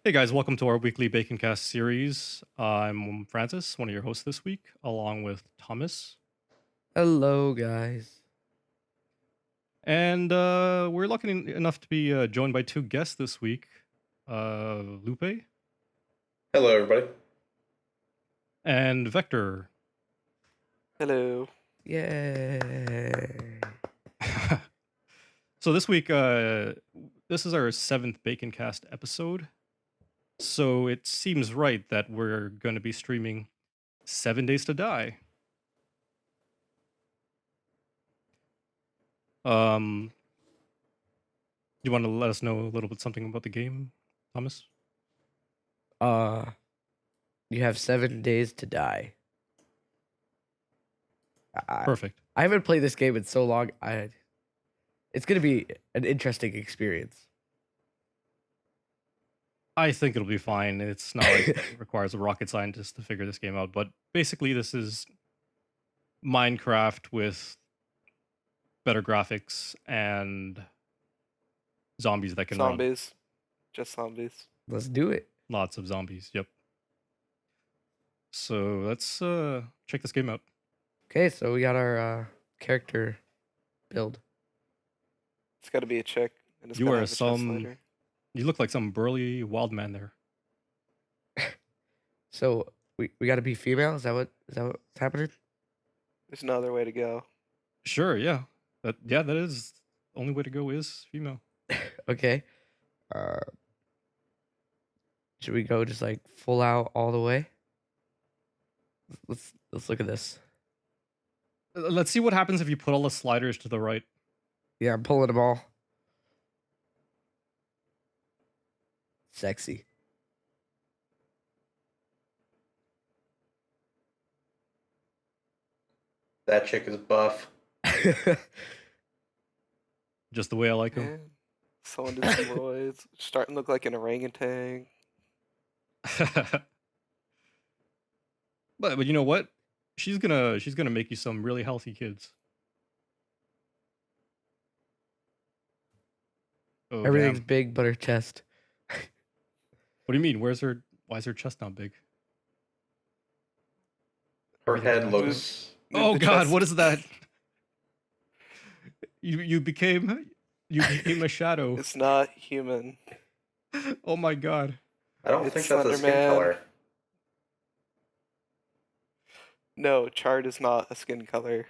Hey guys, welcome to our weekly Bacon Cast series. I'm Francis, one of your hosts this week, along with Thomas. Hello, guys. And we're lucky enough to be joined by two guests this week, Lupe Hello, everybody. and Vector. Hello. Yay. So this week, this is our 7th Bacon Cast episode. So it seems right that we're going to be streaming 7 Days to Die. You want to let us know a little bit something about the game, Thomas? You have 7 days to die. Perfect. I haven't played this game in so long. It's gonna be an interesting experience. I think it'll be fine. It's not like it requires a rocket scientist to figure this game out, but basically this is Minecraft with better graphics and zombies that can run. Zombies. Just zombies. Let's do it. Lots of zombies, yep. So let's check this game out. Okay, so we got our character build. It's got to be a chick. And it's You gotta are have a chest some- slider. You look like some burly wild man there. So we got to be female. Is that what's happening? There's no other way to go. Sure, yeah. That is the only way to go is female. Okay. Should we go just like full out all the way? Let's look at this. Let's see what happens if you put all the sliders to the right. Yeah, I'm pulling them all. Sexy. That chick is buff. Just the way I like them. Man, someone did steroids. Starting to look like an orangutan. But you know what? She's gonna make you some really healthy kids. Oh, Everything's damn. big but her chest. What do you mean? Why is her chest not big? Her Everything head else. looks. Oh The god, chest- what is that? You became a shadow. It's not human. Oh my god. I don't It's think that's a Slender skin Man. color. No, charred is not a skin color.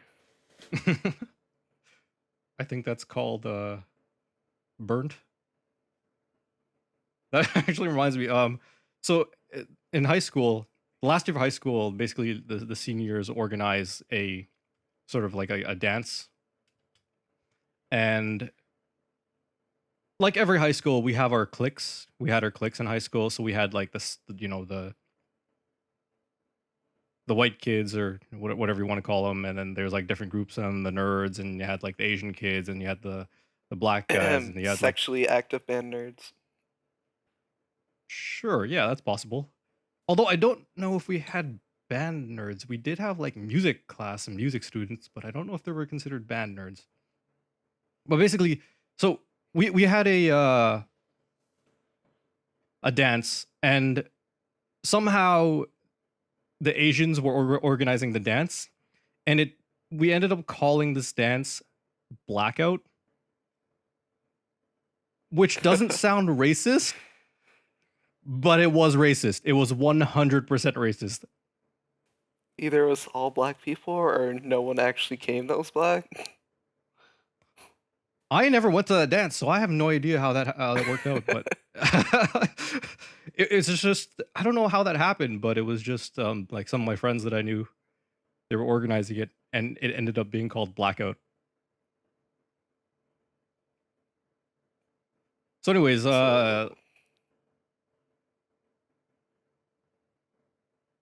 I think that's called burnt. That actually reminds me. So in high school, the last year of high school, basically the seniors organize a sort of like a dance, and like every high school, we have our cliques. We had our cliques in high school, so we had like this, the white kids or whatever you want to call them, and then there's like different groups on the nerds, and you had like the Asian kids, and you had the black guys, and you had like, Sexually active band nerds. sure, yeah, that's possible. Although I don't know if we had band nerds. We did have like music class and music students, but I don't know if they were considered band nerds. But basically, so we had a dance, and somehow the Asians were organizing the dance, and we ended up calling this dance Blackout, which doesn't sound racist, but it was racist. It was 100% racist. Either it was all black people or no one actually came that was black. I never went to that dance, so I have no idea how that worked out. But it's just I don't know how that happened, but it was just like some of my friends that I knew, they were organizing it, and it ended up being called Blackout. So, anyways, So-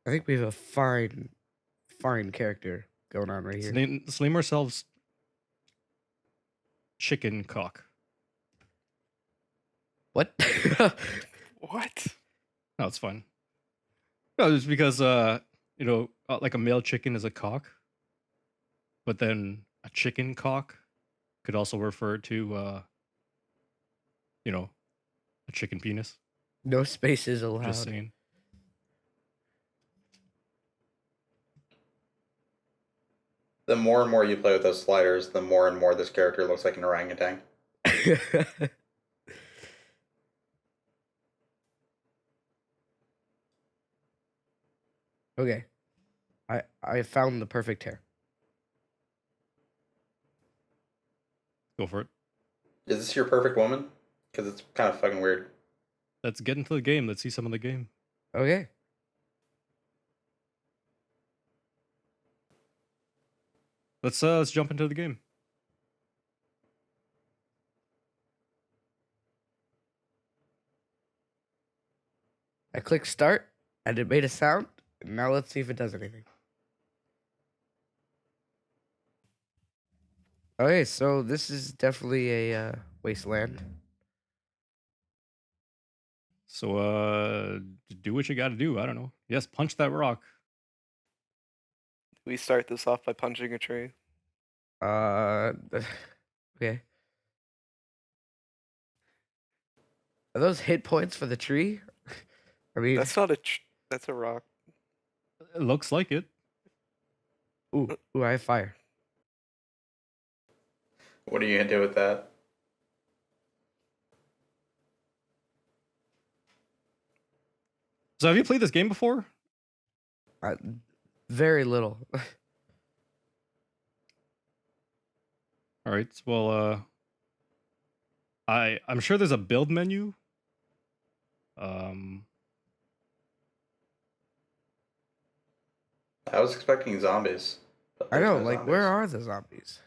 I think we have a fine character going on right here. let's name ourselves Chicken Cock. What? What? No, it's fine. No, it's because like a male chicken is a cock, but then a chicken cock could also refer to a chicken penis. No spaces allowed. Just saying. The more and more you play with those sliders, the more and more this character looks like an orangutan. Okay. I found the perfect hair. Go for it. Is this your perfect woman? Because it's kind of fucking weird. Let's get into the game. Let's see some of the game. Okay. Let's jump into the game. I clicked start and it made a sound. Now let's see if it does anything. Okay, so this is definitely a wasteland. So do what you got to do. I don't know. Yes, punch that rock. We start this off by punching a tree. Okay. Are those hit points for the tree? I mean, That's not a. That's a rock. It looks like it. ooh, I have fire. What are you gonna do with that? So have you played this game before? Very little. All right. Well, I'm sure there's a build menu. I was expecting zombies. But I there's know, no like, where zombies. are the zombies?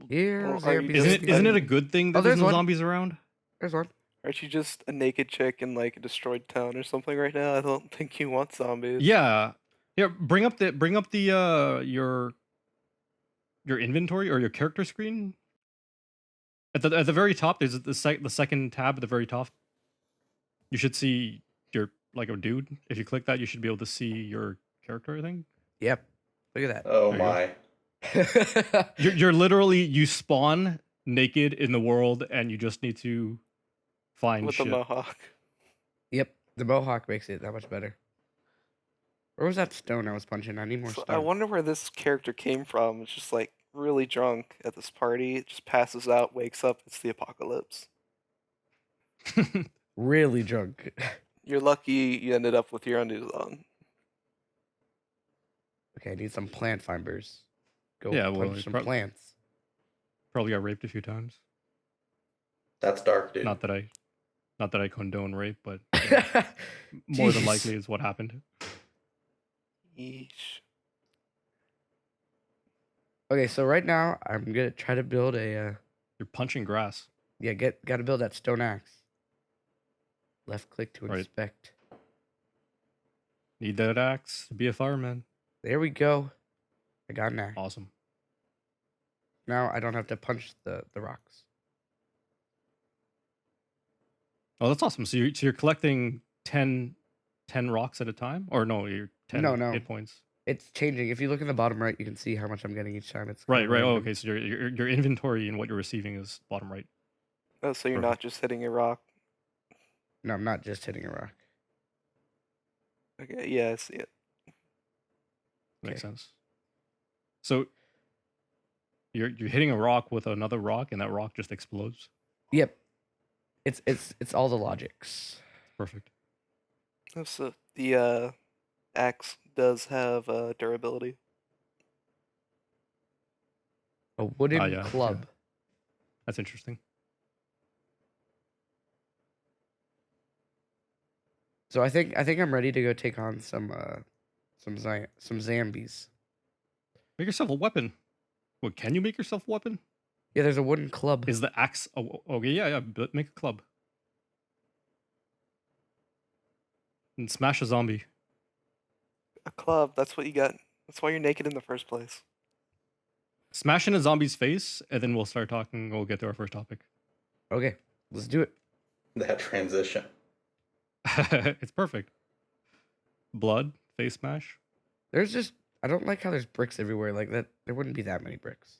Here's are you Isn't it a good thing that Oh, there's there's no one. zombies around? There's one. Aren't you just a naked chick in like a destroyed town or something right now? I don't think you want zombies. Yeah. Here, bring up the your inventory or your character screen. At the very top, there's the second tab at the very top. You should see your like a dude. If you click that, you should be able to see your character, I think. Yep. Look at Oh There you go. my. that. You're literally you spawn naked in the world and you just need to find With shit. a mohawk. Yep. The mohawk makes it that much better. Where was that stone I was punching? I need more So stone. I wonder where this character came from. It's just like really drunk at this party. It just passes out, wakes up. It's the apocalypse. Really drunk. You're lucky you ended up with your undies on. Okay, I need some plant fibers. Go Yeah, well, punch you some prob- plants. Probably got raped a few times. That's dark, dude. Not that I condone rape, but yeah, more than Jeez. likely is what happened. Yeesh. Okay, so right now I'm gonna try to build a You're punching grass. yeah, gotta build that stone axe. Left click to Right. inspect. Need that axe to be a fireman. There we go. I got an axe. Awesome. Now I don't have to punch the rocks. Oh, that's awesome. So you're collecting 10 rocks at a time, or no? You're 10 No. hit points. It's changing. If you look in the bottom right, you can see how much I'm getting each time. It's Right. kinda Oh, random. okay. So your inventory and what you're receiving is bottom right. Oh, so you're not just hitting a rock. No, I'm not just hitting a rock. Okay, yeah, I see it. Makes Okay. sense. So you're hitting a rock with another rock, and that rock just explodes. Yep. It's all the logics. Perfect. Oh, so the axe does have durability. A wooden yeah. club. That's interesting. So I think I'm ready to go take on some zombies. Make yourself a weapon. What? Can you make yourself a weapon? Yeah, there's a wooden club. Is the axe? Oh, okay. Yeah. Make a club and smash a zombie. A club, that's what you got. That's why you're naked in the first place. Smash in a zombie's face, and then we'll start talking. We'll get to our first topic. Okay, let's do it. That transition. It's perfect. Blood, face smash. There's just I don't like how there's bricks everywhere like that. There wouldn't be that many bricks.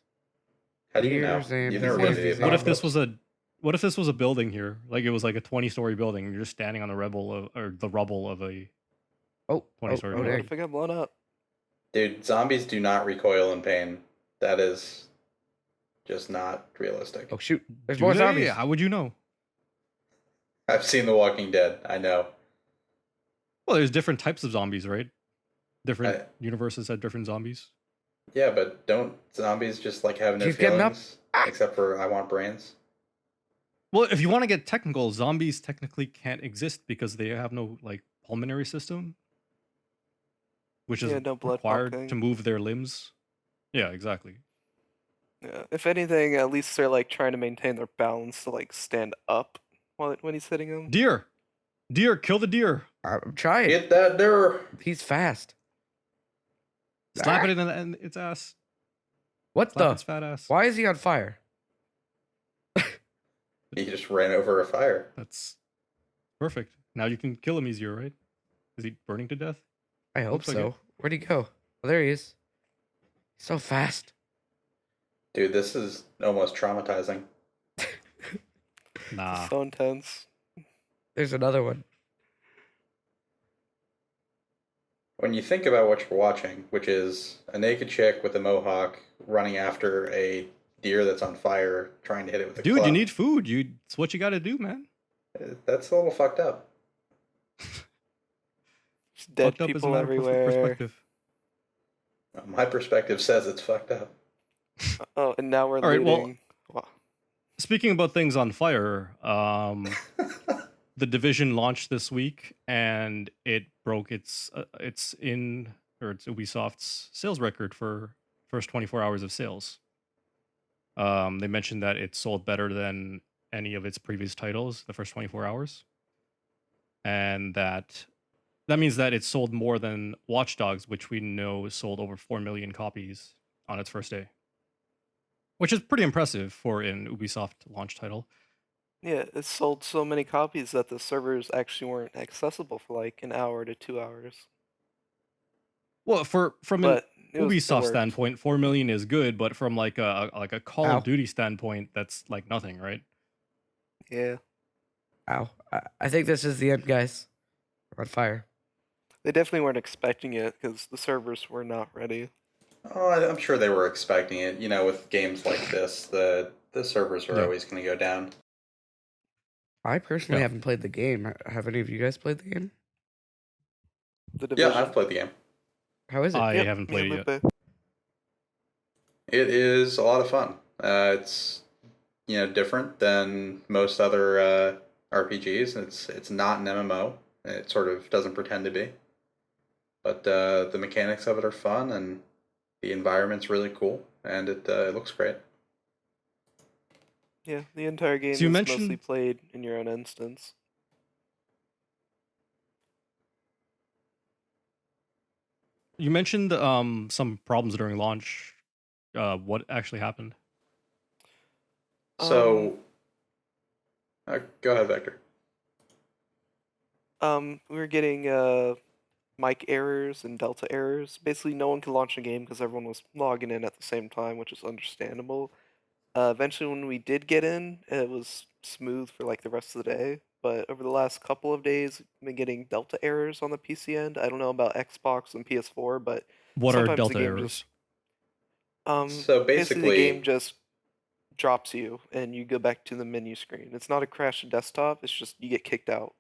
How do you know? Here's and You've never here's been to and the What if this apocalypse. was a What if this was a building here? Like it was like a 20-story building, and you're just standing on the the rubble of a Oh, 20-story oh, What dang. if I got blown up? Dude, zombies do not recoil in pain. That is just not realistic. Oh, shoot. There's Do more they? zombies. How would you know? I've seen The Walking Dead. I know. Well, there's different types of zombies, right? Different I- universes had different zombies. Yeah, but don't zombies just like have no She's getting up. feelings? Except for I want brains. Well, if you want to get technical, zombies technically can't exist because they have no like pulmonary system, which is Yeah, no blood required pumping. to move their limbs. Yeah, exactly. Yeah. If anything, at least they're like trying to maintain their balance to like stand up when he's hitting them. Deer, kill the deer. I'm trying. Get that there. He's fast. Slap Ah. it in its ass. What Slap the? its fat ass. Why is he on fire? He just ran over a fire. That's perfect. Now you can kill him easier, right? Is he burning to death? I hope Looks like so. it. Where'd he go? Oh, there he is. He's so fast. Dude, this is almost traumatizing. Nah. So intense. There's another one. When you think about what you're watching, which is a naked chick with a mohawk running after a deer that's on fire, trying to hit it with a Dude, club, you need food. It's what you got to do, man. that's a little fucked up. Just dead Fucked up is a people matter of everywhere. perspective. My perspective says it's fucked up. Oh, and now we're All right, well- looting. Wow. Speaking about things on fire, the Division launched this week, and it broke its Ubisoft's sales record for first 24 hours of sales. They mentioned that it sold better than any of its previous titles the first 24 hours, and that means that it sold more than Watch Dogs, which we know sold over 4 million copies on its first day, which is pretty impressive for an Ubisoft launch title. Yeah, it sold so many copies that the servers actually weren't accessible for like an hour to 2 hours. Well, from an But it Ubisoft worked. standpoint, 4 million is good, but from like a Call Ow. of Duty standpoint, that's like nothing, right? Yeah. Ow. I think this is the end, guys. We're on fire. They definitely weren't expecting it because the servers were not ready. Oh, I'm sure they were expecting it. You know, with games like this, the servers are Yeah. always going to go down. I personally Yeah. haven't played the game. Have any of you guys played the game? The Division. Yeah, I've played the game. How is it? I Yep, haven't me and played it yet. Lupe. It is a lot of fun. It's different than most other RPGs. It's not an MMO. It sort of doesn't pretend to be. But the mechanics of it are fun, and the environment's really cool, and it looks great. Yeah, the entire game So you is mostly mentioned- played in your own instance. You mentioned some problems during launch. What actually happened? So, go ahead, Vector. We were getting mic errors and delta errors. Basically, no one could launch a game because everyone was logging in at the same time, which is understandable. Eventually, when we did get in, it was smooth for like the rest of the day. But over the last couple of days, we've been getting delta errors on the PC end. I don't know about Xbox and PS4, but What are sometimes the delta game errors? So basically the game basically, just drops you and you go back to the menu screen. It's not a crash to desktop. It's just you get kicked out.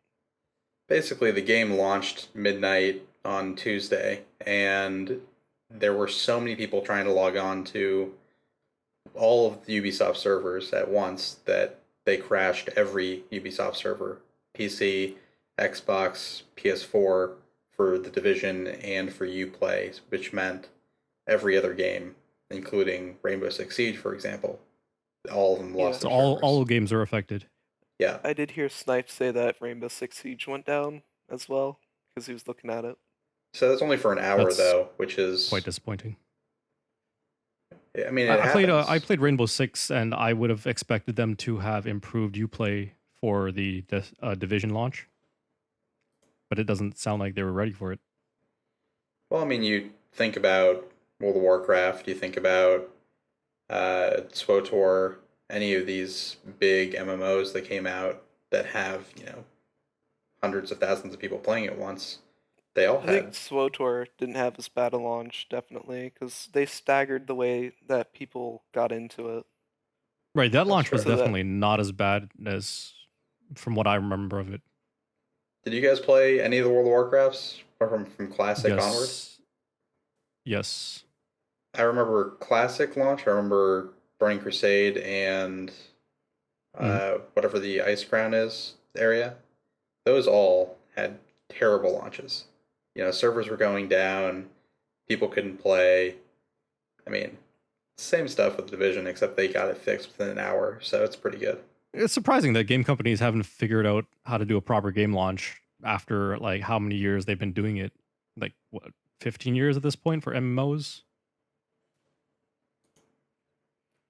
the game launched midnight on Tuesday, and there were so many people trying to log on to all of the Ubisoft servers at once that they crashed every Ubisoft server. PC, Xbox, PS4 for the Division and for Uplay, which meant every other game, including Rainbow Six Siege, for example. All of them lost So their servers. all games are affected. Yeah. I did hear Snipe say that Rainbow Six Siege went down as well because he was looking at it. So that's only for an hour, That's though, which is Quite disappointing. I mean, I happens. played Rainbow Six, and I would have expected them to have improved Uplay for the Division launch, but it doesn't sound like they were ready for it. Well, I mean, you think about World of Warcraft, you think about SWTOR, any of these big MMOs that came out that have, hundreds of thousands of people playing at once, they all I think had. SWOTOR didn't have as bad a launch, definitely, because they staggered the way that people got into it. Right, that That's launch was fair. So that definitely not as bad as from what I remember of it. Did you guys play any of the World of Warcrafts from Classic onward? Yes. Yes. I remember Classic launch. I remember Burning Crusade and whatever the Ice Crown is area. Those all had terrible launches. Servers were going down. People couldn't play. I mean, same stuff with the Division, except they got it fixed within an hour, so it's pretty good. It's surprising that game companies haven't figured out how to do a proper game launch after like how many years they've been doing it. Like what, 15 years at this point for MMOs?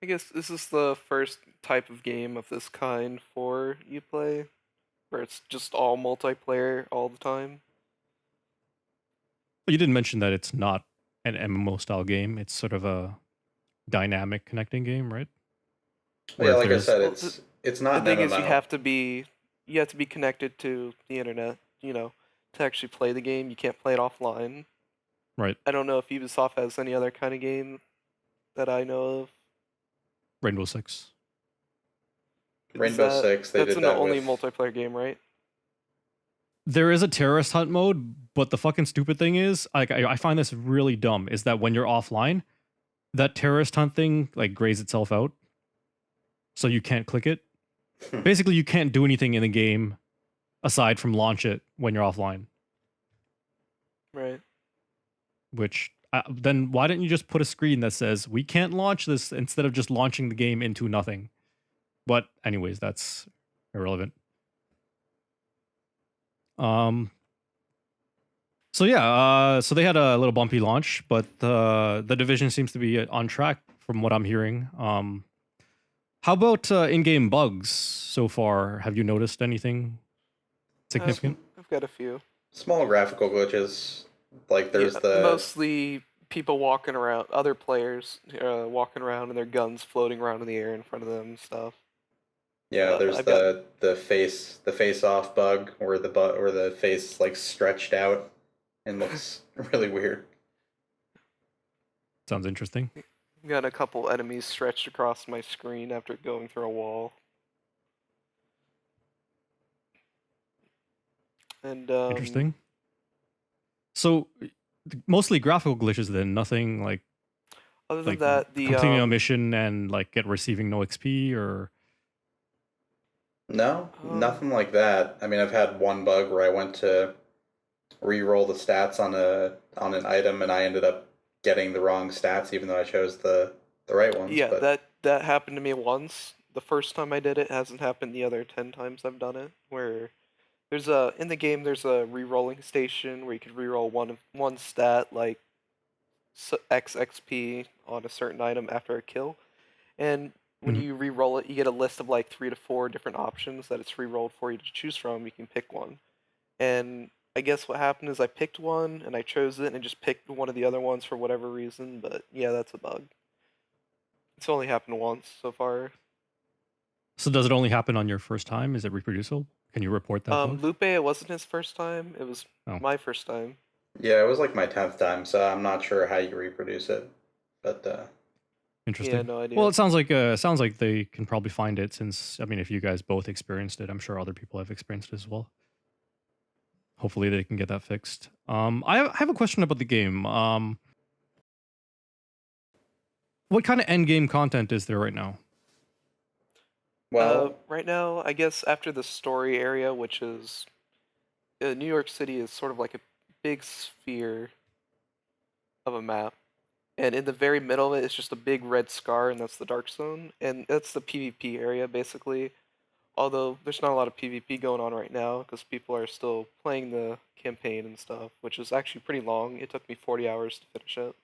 I guess this is the first type of game of this kind for Uplay, where it's just all multiplayer all the time. But you didn't mention that it's not an MMO style game. It's sort of a dynamic connecting game, right? Yeah, if like I there's said, Well, it's the not an thing is, MMO. you have to be connected to the internet, to actually play the game. You can't play it offline. right, I don't know if Ubisoft has any other kind of game that I know of. Rainbow Six. Is Rainbow Six, they that's did an that only with. multiplayer game, right? There is a terrorist hunt mode, but the fucking stupid thing is, like, I find this really dumb. Is that when you're offline, that terrorist hunt thing like grays itself out, so you can't click it. Basically, you can't do anything in the game aside from launch it when you're offline. Right. Which then why didn't you just put a screen that says we can't launch this instead of just launching the game into nothing? But anyways, that's irrelevant. So yeah, so they had a little bumpy launch, but the division seems to be on track from what I'm hearing. How about in-game bugs so far? Have you noticed anything significant? I've got a few. Small graphical glitches. Like there's the. Mostly people walking around, other players walking around and their guns floating around in the air in front of them and stuff. Yeah, there's I've got the face off bug where the face like stretched out and looks really weird. Sounds interesting. got a couple enemies stretched across my screen after going through a wall. And Interesting. So mostly graphical glitches then, nothing like other than like that, the completing a mission and like receiving no XP or No, nothing like that. I mean, I've had one bug where I went to re-roll the stats on an item and I ended up getting the wrong stats even though I chose the right ones. yeah, But that happened to me once. The first time I did it hasn't happened the other 10 times I've done it. Where in the game there's a re-rolling station where you can re-roll one stat like X XP on a certain item after a kill, and when Mhm. you re-roll it, you get a list of like 3 to 4 different options that it's re-rolled for you to choose from. You can pick one, and I guess what happened is I picked one and I chose it and just picked one of the other ones for whatever reason. But yeah, that's a bug. It's only happened once so far. So does it only happen on your first time? Is it reproducible? Can you report that bug? Lupe, it wasn't his first time. It was Oh. my first time. yeah, it was like my 10th time, so I'm not sure how you reproduce it. But Interesting. Yeah, no idea. Well, it sounds like they can probably find it since I mean, if you guys both experienced it, I'm sure other people have experienced it as well. Hopefully, they can get that fixed. I have a question about the game. What kind of end game content is there right now? well, Right now, I guess after the story area, which is New York City is sort of like a big sphere of a map. And in the very middle of it is just a big red scar, and that's the Dark Zone. And that's the PvP area, basically. Although there's not a lot of PvP going on right now, because people are still playing the campaign and stuff, which is actually pretty long. It took me 40 hours to finish it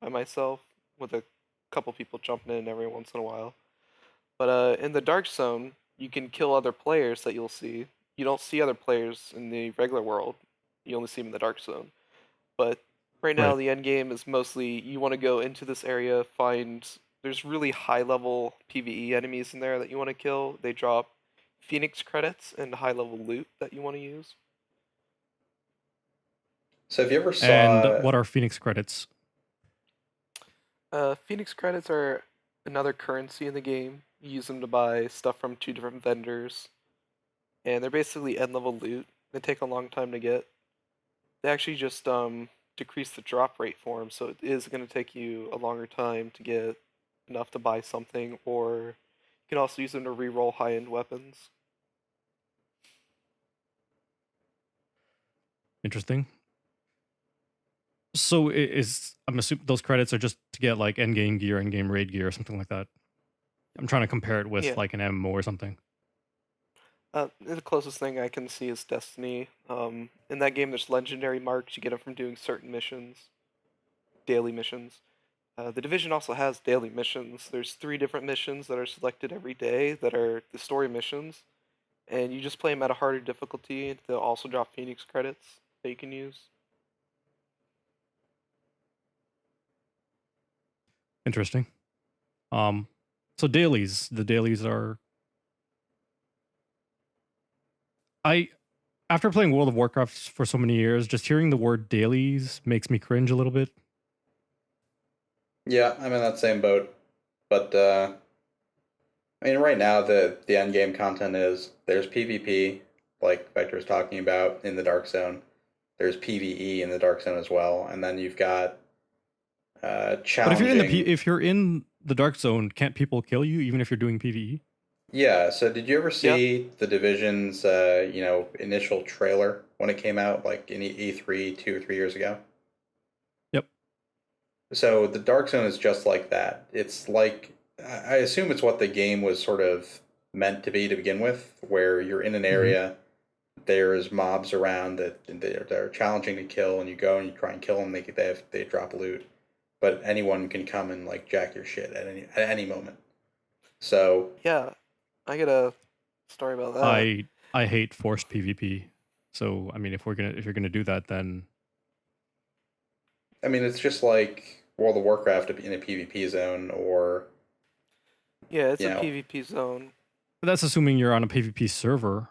by myself, with a couple people jumping in every once in a while. But in the Dark Zone, you can kill other players that you'll see. You don't see other players in the regular world. You only see them in the Dark Zone. But right now, Right. the end game is mostly you want to go into this area, find there's really high level PvE enemies in there that you want to kill. They drop Phoenix credits and high level loot that you want to use. So if you ever And saw, what are Phoenix credits? Phoenix credits are another currency in the game. You use them to buy stuff from 2 different vendors, and they're basically end level loot. They take a long time to get. They actually just decrease the drop rate for them, so it is going to take you a longer time to get enough to buy something, or you can also use them to reroll high-end weapons. Interesting. So I'm assuming those credits are just to get like end game gear, end game raid gear, or something like that. I'm trying to compare it with Yeah. like an MMO or something. The closest thing I can see is Destiny. In that game, there's legendary marks. You get them from doing certain missions, daily missions. The Division also has daily missions. There's 3 different missions that are selected every day that are the story missions, and you just play them at a harder difficulty. They'll also drop Phoenix credits that you can use. Interesting. So dailies. The dailies are. After playing World of Warcraft for so many years, just hearing the word dailies makes me cringe a little bit. yeah, I'm in that same boat. But I mean, right now the end game content is there's PvP, like Vector was talking about in the Dark Zone. There's PvE in the Dark Zone as well, and then you've got But challenging. if you're in the dark zone, can't people kill you even if you're doing PvE? Yeah. So did you ever Yep. see the Division's initial trailer when it came out, like in E3 2 or 3 years ago? Yep. So the Dark Zone is just like that. It's like I assume it's what the game was sort of meant to be to begin with, where you're in an area, there's mobs around that they're challenging to kill, and you go and you try and kill them. They drop loot, but anyone can come and like jack your shit at any moment. So Yeah, I got a story about that. I hate forced PvP. So I mean, if you're gonna do that, then I mean, it's just like World of Warcraft in a PvP zone, or Yeah, it's you a know, PvP zone. that's assuming you're on a PvP server.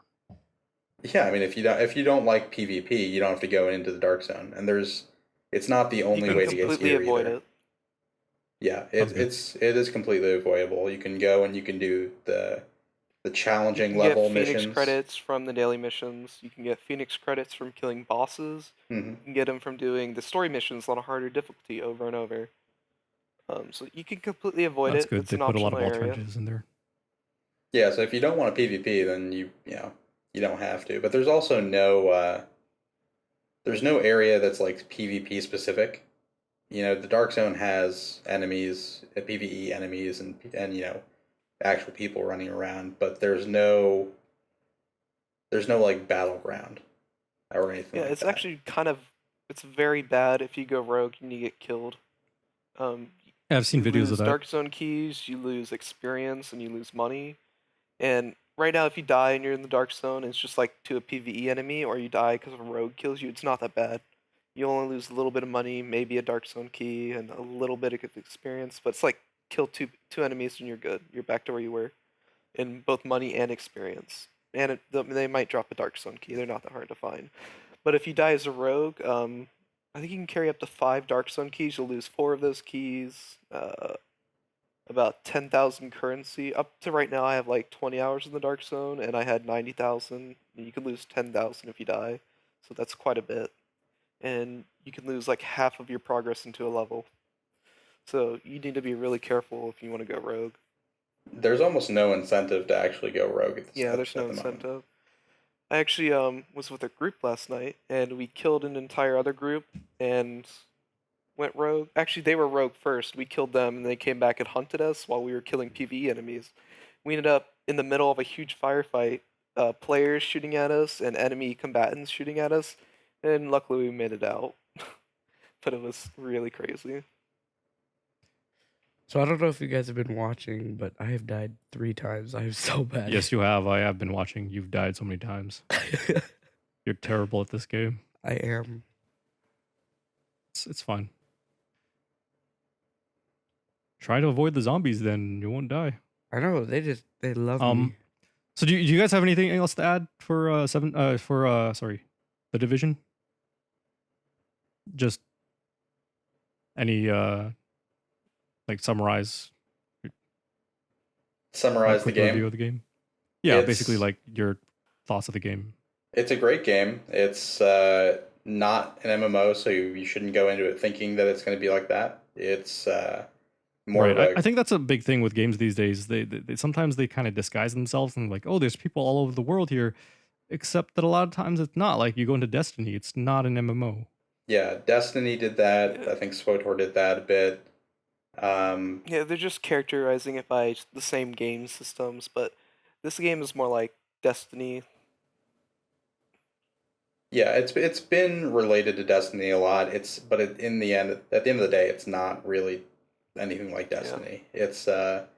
yeah. I mean, if you don't like PvP, you don't have to go into the Dark Zone, and it's not the You only can way to get completely gear avoid either. it. Yeah, Sounds good. it is completely avoidable. You can go and you can do the You challenging can get level Phoenix missions. credits from the daily missions. You can get Phoenix credits from killing bosses. Hmm. You can get them from doing the story missions on a harder difficulty over and over. So you can completely avoid That's it. good. It's They an put a lot optional of alt area. trenches in there. Yeah, so if you don't want a PvP, then you don't have to. But there's also there's no area that's like PvP specific. The Dark Zone has enemies, PvE enemies, and actual people running around, but there's no like battleground or anything Yeah, like it's that. actually it's very bad if you go rogue and you get killed. Um, Yeah, I've seen you videos of lose that. Dark Zone keys, you lose experience, and you lose money. And right now, if you die and you're in the Dark Zone, it's just like to a PvE enemy, or you die because a rogue kills you. It's not that bad. You only lose a little bit of money, maybe a Dark Zone key, and a little bit of experience. But it's like kill two enemies and you're good. You're back to where you were in both money and experience. And they might drop a Dark Zone key. They're not that hard to find. But if you die as a rogue, I think you can carry up to 5 Dark Zone keys. You'll lose 4 of those keys. About 10,000 currency. Up to right now, I have like 20 hours in the Dark Zone, and I had 90,000. And you can lose 10,000 if you die, so that's quite a bit. And you can lose like half of your progress into a level. So you need to be really careful if you want to go rogue. There's almost no incentive to actually go rogue Yeah, there's no at the moment. incentive. I actually was with a group last night, and we killed an entire other group and went rogue. Actually, they were rogue first. We killed them, and they came back and hunted us while we were killing PvE enemies. We ended up in the middle of a huge firefight, players shooting at us and enemy combatants shooting at us, and luckily we made it out. But it was really crazy. So I don't know if you guys have been watching, but I have died 3 times. I am so bad. Yes, you have. I have been watching. You've died so many times. You're terrible at this game. I am. It's fine. try to avoid the zombies, then you won't die. I know they love Um, me. So do you guys have anything else to add for The Division? Just any like summarize Summarize the quick review game. of the game? Yeah, basically It's like your thoughts of the game. it's a great game. It's not an MMO, so you shouldn't go into it thinking that it's going to be like that. It's more Right. of I a think that's a big thing with games these days. They sometimes they kind of disguise themselves and like, oh, there's people all over the world here, except that a lot of times it's not. Like you go into Destiny, it's not an MMO. yeah. Destiny did that. Yeah. I think SWTOR did that a bit. Yeah, they're just characterizing it by the same game systems, but this game is more like Destiny. Yeah, it's been related to Destiny a lot. In the end, at the end of the day, it's not really anything like Yeah. Destiny. It's The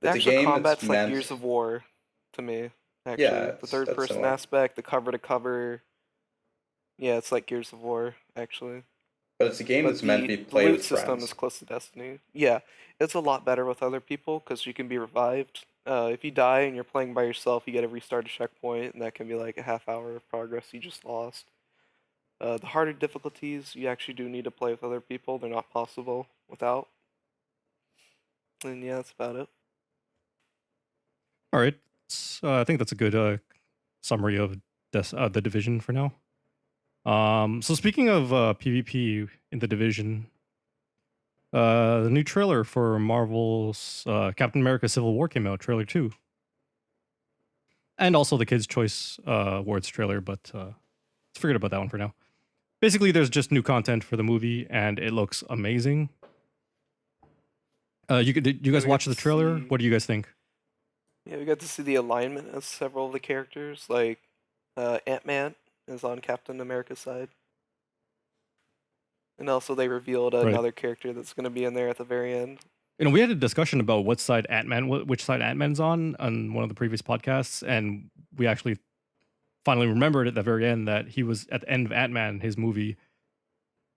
it's a actual game combat's that's like meant. Gears of War to me. Actually, Yeah, the that's third person similar. aspect, the cover to cover. Yeah, it's like Gears of War actually. But it's a game But that's meant to be the played loot with system friends. is close to Destiny. Yeah, it's a lot better with other people because you can be revived. If you die and you're playing by yourself, you get to restart a checkpoint, and that can be like a half hour of progress you just lost. The harder difficulties, you actually do need to play with other people. They're not possible without. And yeah, that's about it. All right. I think that's a good summary of The Division for now. So speaking of PvP in The Division, the new trailer for Marvel's Captain America Civil War came out, trailer 2. And also the Kids' Choice Awards trailer, but let's forget about that one for now. Basically, there's just new content for the movie, and it looks amazing. Did you guys we watch got the to trailer? see- What do you guys think? Yeah, we got to see the alignment of several of the characters. Like Ant-Man is on Captain America's side. And also they revealed Right. another character that's going to be in there at the very end. You know, we had a discussion about which side Ant-Man's on one of the previous podcasts, and we actually finally remembered at the very end that he was at the end of Ant-Man, his movie,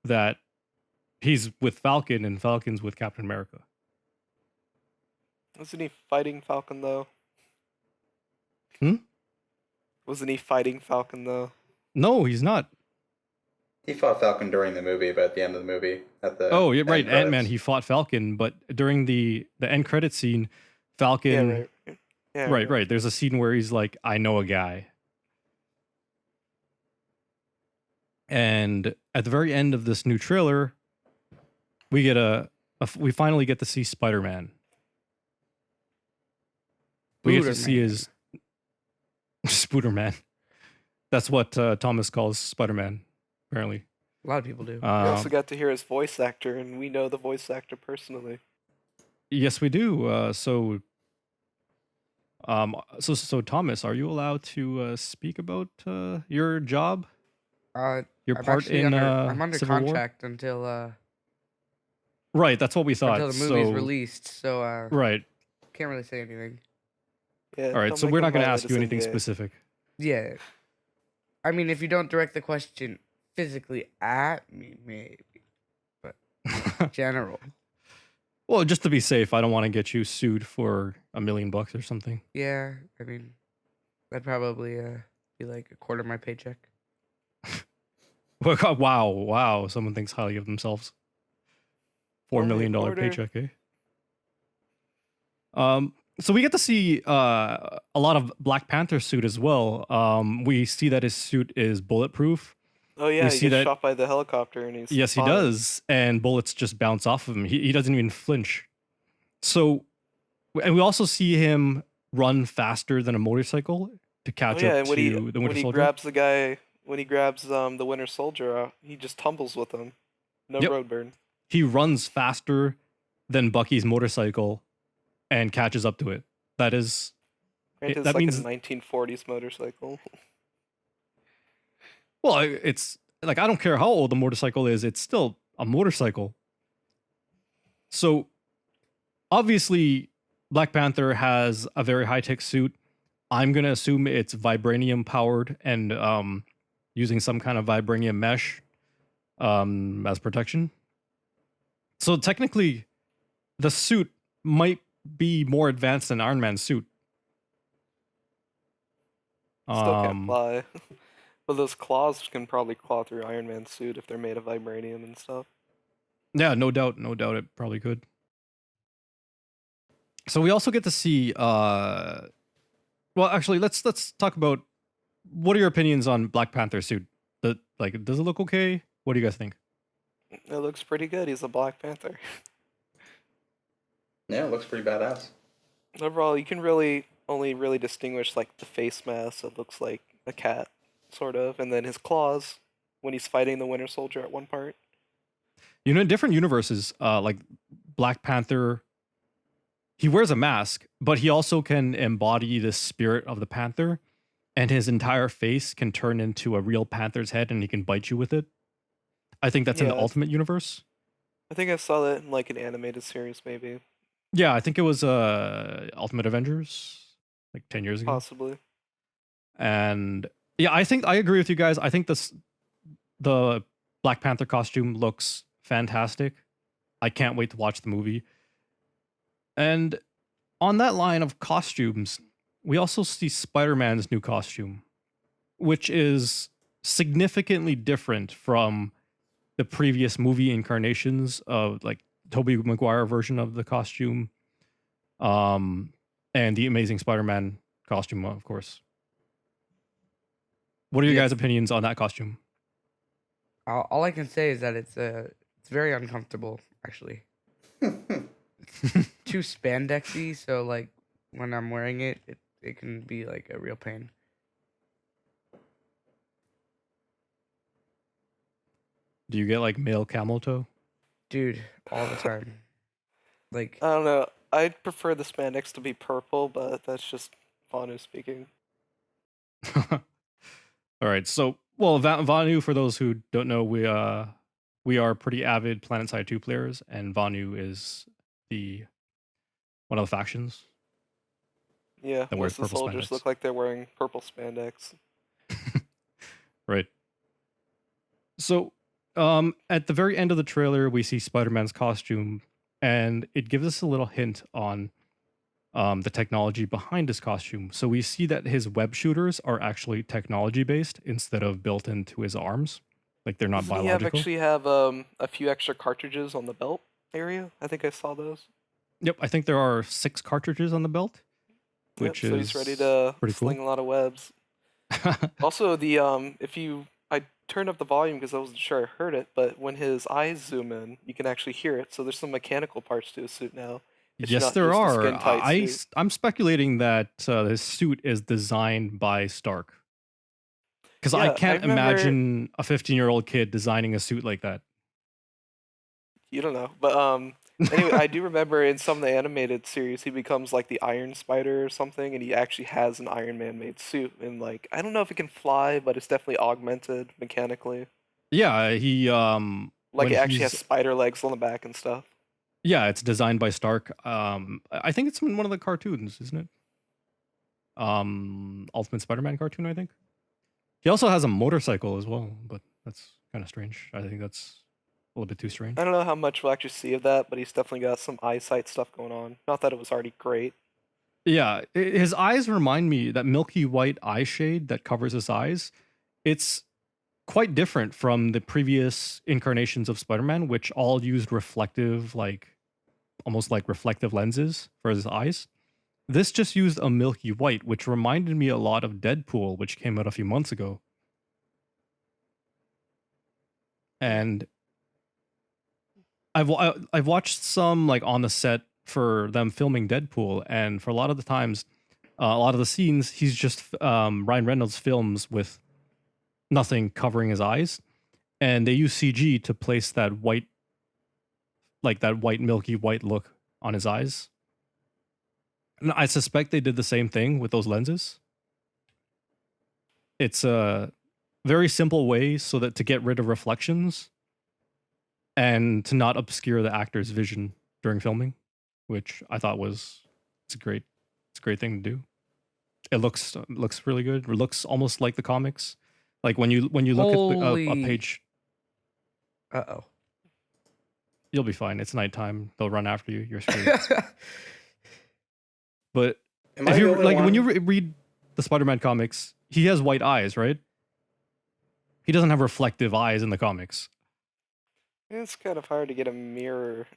that he's with Falcon and Falcon's with Captain America. Wasn't he fighting Falcon though? Hmm? Wasn't he fighting Falcon though? No, he's not. He fought Falcon during the movie, but at the end of the movie, at the Oh, yeah, end right. Ant-Man, credits. he fought Falcon, but during the end credit scene, Falcon. Yeah, right. Yeah, Right. There's a scene where he's like, "I know a guy," and at the very end of this new trailer, we get we finally get to see Spider-Man. We get to see his Spooderman. That's what Thomas calls Spider-Man, apparently. A lot of people do. We also got to hear his voice actor, and we know the voice actor personally. Yes, we do. So Thomas, are you allowed to speak about your job? Your I'm part actually in I'm under Civil War? contract until Right, that's what we thought. until the movie's so, released, so Right. can't really say anything. Yeah, All right. don't So make we're him not going to violate ask you his anything NDA. specific. Yeah. I mean, if you don't direct the question physically at me, maybe. But general. Well, just to be safe, I don't want to get you sued for $1 million or something. Yeah, I mean, that'd probably be like a quarter of my paycheck. Wow. Someone thinks highly of themselves. $4 Only a million quarter. paycheck, eh? So we get to see a lot of Black Panther suit as well. We see that his suit is bulletproof. Oh yeah, We he see gets that- shot by the helicopter, and he's Yes, he fine. does, and bullets just bounce off of him. He doesn't even flinch. So, and we also see him run faster than a motorcycle to catch Oh yeah, up and when to he the when Winter he Soldier. grabs the guy, when he grabs the Winter Soldier, he just tumbles with him. No Yep. road burn. He runs faster than Bucky's motorcycle and catches up to it. That is, Granted, that it's like means- a 1940s motorcycle. well, it's like, I don't care how old the motorcycle is, it's still a motorcycle. So, obviously, Black Panther has a very high-tech suit. I'm going to assume it's vibranium powered and using some kind of vibranium mesh as protection. So technically, the suit might be more advanced than Iron Man's suit. Still can't fly. But those claws can probably claw through Iron Man's suit if they're made of vibranium and stuff. Yeah, no doubt, it probably could. So we also get to see. Well, actually, let's talk about what are your opinions on Black Panther's suit? Does it look okay? What do you guys think? It looks pretty good. He's a Black Panther. Yeah, it looks pretty badass. Overall, you can only really distinguish like the face mask. It looks like a cat, sort of, and then his claws when he's fighting the Winter Soldier at one part. You know, in different universes, like Black Panther, he wears a mask, but he also can embody the spirit of the panther, and his entire face can turn into a real panther's head, and he can bite you with it. I think that's in the Yeah. Ultimate Universe. I think I saw that in like an animated series, maybe, Yeah, I think it was Ultimate Avengers, like 10 years ago. possibly. And yeah, I think I agree with you guys. I think the Black Panther costume looks fantastic. I can't wait to watch the movie. And on that line of costumes, we also see Spider-Man's new costume, which is significantly different from the previous movie incarnations of like Tobey Maguire version of the costume, and the Amazing Spider-Man costume, of course. What are your Yeah. guys' opinions on that costume? All I can say is that it's very uncomfortable, actually. Too spandexy, so like when I'm wearing it, it can be like a real pain. Do you get like male camel toe? Dude, all the time. Like I don't know. I'd prefer the spandex to be purple, but that's just Vanu speaking. All right. So, well, Vanu, for those who don't know, we are pretty avid PlanetSide 2 players, and Vanu is one of the factions. Yeah, That wears most of the purple soldiers spandex. look like they're wearing purple spandex. Right. So, at the very end of the trailer, we see Spider-Man's costume, and it gives us a little hint on the technology behind his costume. So we see that his web shooters are actually technology based instead of built into his arms. Like they're not Doesn't he biological. actually have a few extra cartridges on the belt area? I think I saw those. Yep, I think there are 6 cartridges on the belt, Yep, which so is he's ready to pretty sling cool. a lot of webs. Also, the I turned up the volume because I wasn't sure I heard it, but when his eyes zoom in, you can actually hear it. So there's some mechanical parts to his suit now. It's Yes, not there just a are. skin-tight suit. I'm speculating that his suit is designed by Stark. Because I Yeah, can't remember- imagine a 15-year-old kid designing a suit like that. You don't know, but anyway, I do remember in some of the animated series, he becomes like the Iron Spider or something, and he actually has an Iron Man made suit. And like, I don't know if it can fly, but it's definitely augmented mechanically. Yeah, he Like when it actually has he's- spider legs on the back and stuff. Yeah, it's designed by Stark. I think it's in one of the cartoons, isn't it? Ultimate Spider-Man cartoon, I think. He also has a motorcycle as well, but that's kind of strange. I think that's a little bit too strange. I don't know how much we'll actually see of that, but he's definitely got some eyesight stuff going on. Not that it was already great. Yeah, his eyes remind me that milky white eye shade that covers his eyes. It's quite different from the previous incarnations of Spider-Man, which all used reflective, like almost like reflective lenses for his eyes. This just used a milky white, which reminded me a lot of Deadpool, which came out a few months ago. And I've watched some like on the set for them filming Deadpool, and for a lot of the times, a lot of the scenes, he's just Ryan Reynolds films with nothing covering his eyes, and they use CG to place that white, like that white milky white look on his eyes. And I suspect they did the same thing with those lenses. It's a very simple way so that to get rid of reflections and to not obscure the actor's vision during filming, which I thought it's a great thing to do. It looks really good. It looks almost like the comics. Like when you look at a Holy- page. Uh-oh. You'll be fine. It's nighttime. They'll run after you. You're screwed. But Am I if the you only like one? when you read the Spider-Man comics, he has white eyes, right? He doesn't have reflective eyes in the comics. It's kind of hard to get a mirror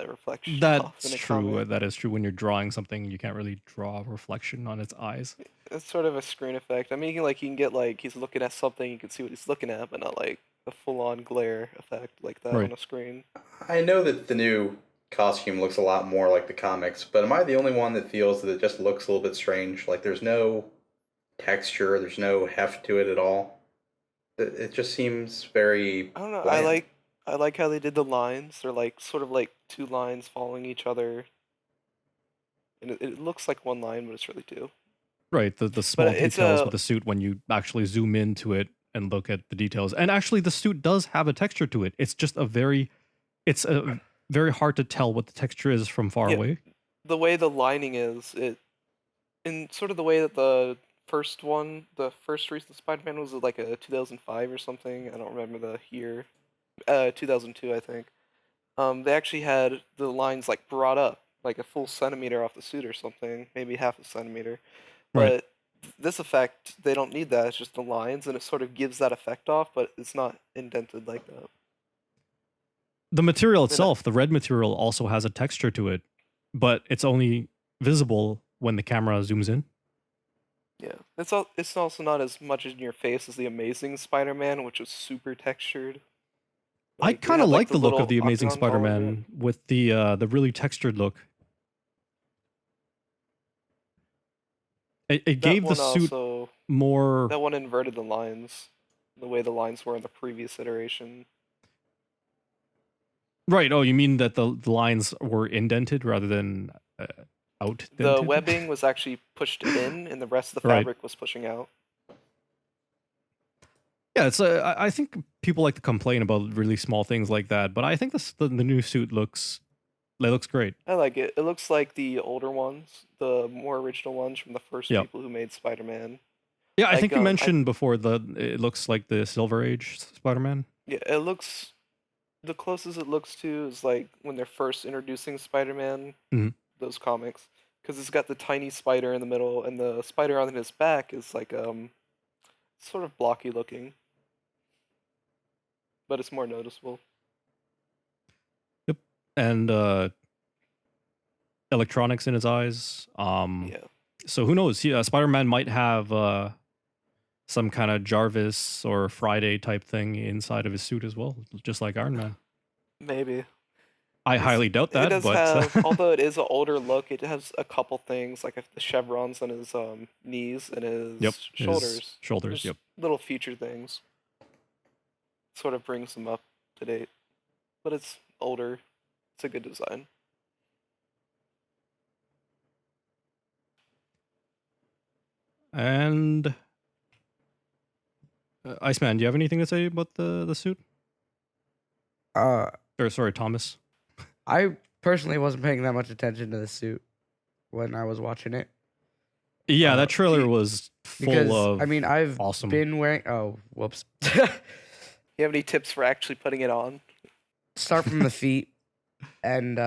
reflection off That's in a true. comic. That is true. When you're drawing something, you can't really draw a reflection on its eyes. It's sort of a screen effect. I mean, you can get like he's looking at something, you can see what he's looking at, but not like a full-on glare effect like that Right. on a screen. I know that the new costume looks a lot more like the comics, but am I the only one that feels that it just looks a little bit strange? Like there's no texture, there's no heft to it at all. It just seems very I don't know. bland. I like how they did the lines. They're like sort of like two lines following each other, and it looks like one line, but it's really two. Right. The small it's details a with the suit when you actually zoom into it and look at the details. And actually, the suit does have a texture to it. It's just it's a very hard to tell what the texture is from far Yeah. away. the way the lining is, in sort of the way that the first recent Spider-Man was like a 2005 or something. I don't remember the year. 2002, I think. They actually had the lines like brought up like a full centimeter off the suit or something, maybe half a centimeter. Right. But this effect, they don't need that. It's just the lines, and it sort of gives that effect off, but it's not indented like that. The material Then itself, the red material, also has a texture to it, but it's only visible when the camera zooms in. yeah, it's also not as much in your face as the Amazing Spider-Man, which is super textured. I Like, it kind of had, like the the look of little the Amazing octagon following it. Spider-Man with the really textured look. It That gave the one suit also, more. that one inverted the lines, the way the lines were in the previous iteration. Right. Oh, you mean that the lines were indented rather than outdented? The webbing was actually pushed in, and the rest of the Right. fabric was pushing out. Yeah, it's I think people like to complain about really small things like that, but I think the new suit looks great. I like it. It looks like the older ones, the more original ones from the first Yep. people who made Spider-Man. Yeah, I Like, think you I- mentioned before it looks like the Silver Age Spider-Man. Yeah, it looks, the closest it looks to is like when they're first introducing Spider-Man, Mhm. those comics, because it's got the tiny spider in the middle, and the spider on his back is like sort of blocky looking, but it's more noticeable. Yep. And electronics in his eyes. Yeah, So who knows? Spider-Man might have some kind of Jarvis or Friday type thing inside of his suit as well, just like Iron Man. maybe. I highly doubt It that, does but have, although it is an older look, it has a couple things like the chevrons on his knees and his yep, shoulders. his shoulders. Just Yep. little feature things. Sort of brings them up to date, but it's older. It's a good design. And Iceman, do you have anything to say about the suit? Uh, Or sorry, Thomas. I personally wasn't paying that much attention to the suit when I was watching it. Yeah, that do trailer you- was full Because of. I mean, I've awesome. been wearing. Oh, whoops. You have any tips for actually putting it on? Start from the feet and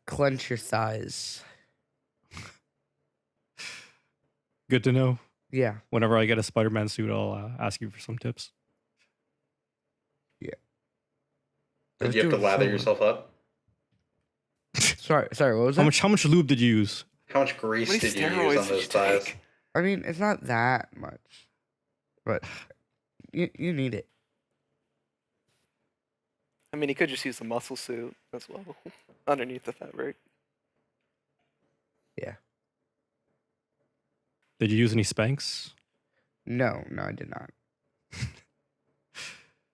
clench your thighs. Good to know. Yeah. Whenever I get a Spider-Man suit, I'll ask you for some tips. I Did was you have to doing lather so yourself up? Sorry, what was that? How much lube did you use? How much grease How many did you use steroids on did those you thighs? take? I mean, it's not that much, but you need it. I mean, he could just use the muscle suit as well, underneath the fabric. Yeah. Did you use any Spanx? No, I did not.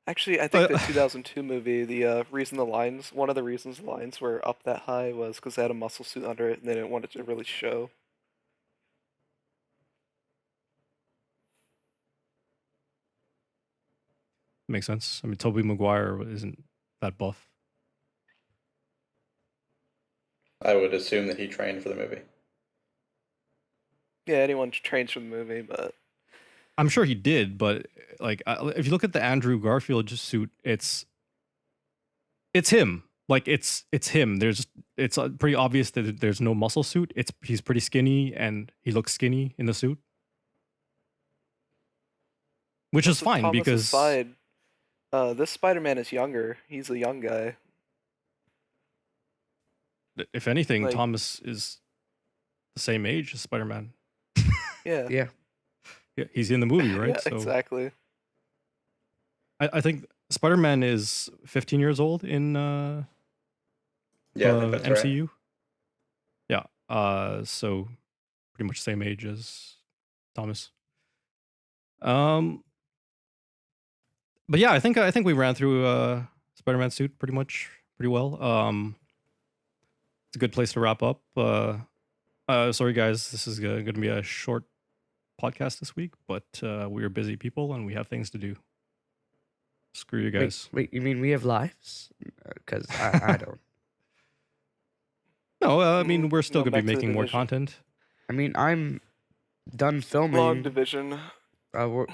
Actually, I think the Uh, 2002 movie, one of the reasons the lines were up that high was because they had a muscle suit under it and they didn't want it to really show. Makes sense. I mean, Tobey Maguire isn't that buff. I would assume that he trained for the movie. Yeah, anyone trains for the movie, but I'm sure he did, but like if you look at the Andrew Garfield suit, it's him. Like it's him. It's pretty obvious that there's no muscle suit. He's pretty skinny and he looks skinny in the suit, which is So fine Thomas's because side, this Spider-Man is younger. He's a young guy. if anything, like- Thomas is the same age as Spider-Man. Yeah. Yeah. Yeah, he's in the movie, right? Yeah, exactly. I think Spider-Man is 15 years old in Yeah, I think that's right. MCU. Yeah. So pretty much same age as Thomas. But yeah, I think we ran through Spider-Man suit pretty well. It's a good place to wrap up. Sorry guys, this is going to be a short podcast this week, but we are busy people and we have things to do. Screw you guys. Wait, you mean we have lives? Because I don't. No, I mean we're still Going going to be back to the making more division. content. I mean, I'm done Long filming. division.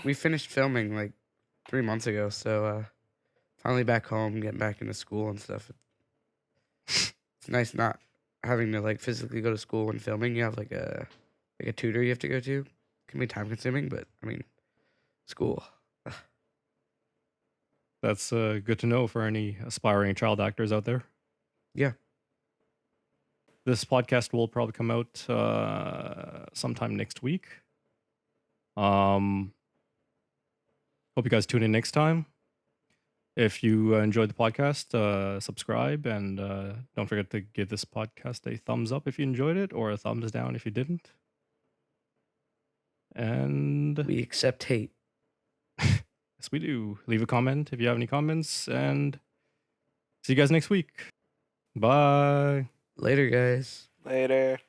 We finished filming like 3 months ago, so finally back home, getting back into school and stuff. It's nice not having to like physically go to school when filming. You have like a tutor you have to go to. It can be time consuming, but I mean, school. That's good to know for any aspiring child actors out there. Yeah. This podcast will probably come out sometime next week. Hope you guys tune in next time. If you enjoyed the podcast, subscribe and don't forget to give this podcast a thumbs up if you enjoyed it or a thumbs down if you didn't. And We accept hate. yes, we do. Leave a comment if you have any comments and see you guys next week. Bye. Later, guys. Later.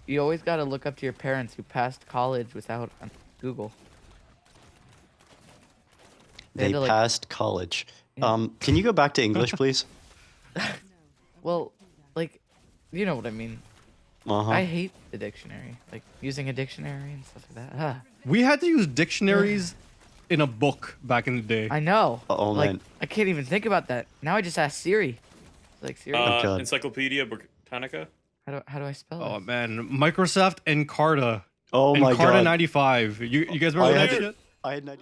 You always got to look up to your parents who passed college without Google. They They had to, like- passed college. Yeah. Can you go back to English, please? Well, like, you know what I mean. Uh-huh. I hate the dictionary. Like, using a dictionary and stuff like that. Ah, We had to use dictionaries in a book back in the day. I know. Oh, like, man. I can't even think about that. Now I just ask Siri. It's like, Siri, God. Encyclopedia Britannica. how do I spell Oh this? man, Microsoft Encarta. Oh my Encarta god. 95. You guys remember I that had- shit? I had no idea.